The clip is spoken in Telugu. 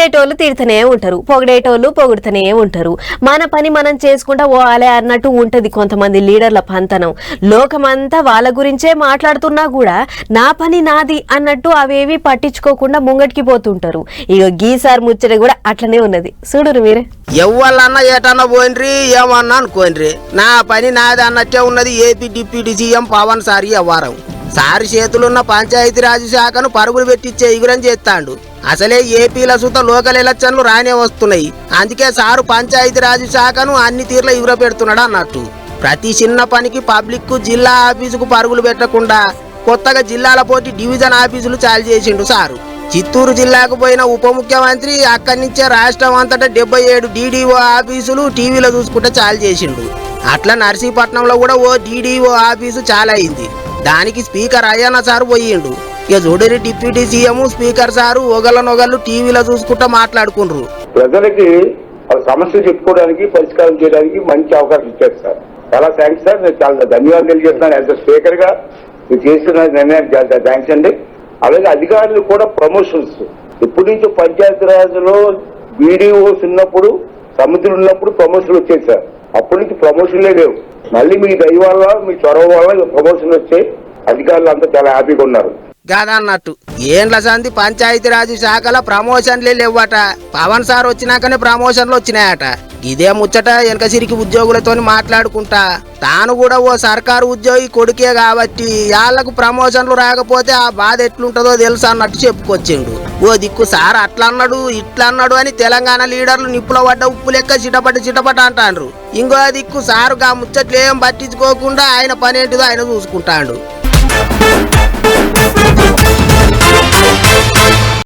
తిట్టేటోళ్ళు తిడుతూనే ఉంటారు, పొగిడేటోళ్ళు పొగుడుతూనే ఉంటారు. మన పని మనం చేసుకుంటా పోవాలి అన్నట్టు ఉంటది కొంతమంది లీడర్ల పంతనం. లోకమంతా వాళ్ళ గురించే మాట్లాడుతున్నా కూడా నా పని నాది అన్నట్టు అవేవి పట్టించుకోకుండా ముంగటికి పోతుంటారు. ఇక గీసార్ ముచ్చట కూడా అట్లనే ఉన్నది, చూడరు మీరే. ఎవ్వలన్నా ఏటన్నా పోయినరి ఏమన్నా అనుకోండి, నా పని నాది అన్నట్టే ఉన్నది AP deputy CM Pawan sir. వ్యవహారం సారి చేతులున్న పంచాయతీరాజ్ శాఖను పరుగులు పెట్టించే ఇగురం చేస్తాడు. అసలే ఏపీల సుత లోకల్ ఎలక్షన్లు రానే వస్తున్నాయి, అందుకే సారు పంచాయతీరాజ్ శాఖను అన్ని తీర్ల ఇగుర పెడుతున్నాడు అన్నట్టు. ప్రతి చిన్న పనికి పబ్లిక్ జిల్లా ఆఫీసుకు పరుగులు పెట్టకుండా కొత్తగా జిల్లాల పోటీ డివిజన్ ఆఫీసులు చాలు చేసిండు సారు. చిత్తూరు జిల్లాకు పోయిన ఉప ముఖ్యమంత్రి అక్కడి నుంచే రాష్ట్రం అంతటా 77 DDO ఆఫీసులు టీవీలో చూసుకుంటే చాలు చేసిండు. అట్లా నర్సీపట్నంలో కూడా ఓ DDO ఆఫీసు చాలా అయింది. దానికి స్పీకర్ అయ్యన్న సారు పోయిండు. ఇక చూడరి డిప్యూటీ సీఎం స్పీకర్ సారు ఒకళ్ళనొకళ్ళు టీవీలో చూసుకుంటా మాట్లాడుకుండ్రు. ప్రజలకి సమస్య చెప్పుకోవడానికి పరిష్కారం చేయడానికి మంచి అవకాశం ఇచ్చారు సార్. చాలా థ్యాంక్స్ సార్. నేను చాలా ధన్యవాదాలు తెలియజేస్తున్నాను. యాజ్ స్పీకర్ గా మీరు చేస్తున్న నిర్ణయానికి థ్యాంక్స్ అండి. అలాగే అధికారులు కూడా ప్రమోషన్స్ ఎప్పటి నుంచో పంచాయతీరాజ్లో వీడియోస్ ఉన్నప్పుడు సమితులు ఉన్నప్పుడు ప్రమోషన్లు వచ్చాయి సార్. అప్పటి నుంచి ప్రమోషన్లే లేవు. మళ్ళీ మీ దయ వల్ల మీ చొరవ వల్ల ప్రమోషన్లు వచ్చాయి. అధికారులు అంతా చాలా హ్యాపీగా ఉన్నారు. కాదన్నట్టు ఏండ్ల సంది పంచాయతీరాజ్ శాఖల ప్రమోషన్లే లేవట. పవన్ సార్ వచ్చినాకనే ప్రమోషన్లు వచ్చినాయట. ఇదే ముచ్చట వెనక సిరికి ఉద్యోగులతో మాట్లాడుకుంటా తాను కూడా ఓ సర్కారు ఉద్యోగి కొడుకే కాబట్టి వాళ్ళకు ప్రమోషన్లు రాకపోతే ఆ బాధ ఎట్లుంటుందో తెలుసు అన్నట్టు చెప్పుకొచ్చిండు. ఓ దిక్కు సార్ అట్లా అన్నాడు ఇట్లా అన్నాడు అని తెలంగాణ లీడర్లు నిప్పులో పడ్డ ఉప్పు లెక్క చిటపట అంటాండ్రు. ఇంకో దిక్కు సారుగా ముచ్చట్లు ఏం పట్టించుకోకుండా ఆయన పనేంటిదో ఆయన చూసుకుంటాడు.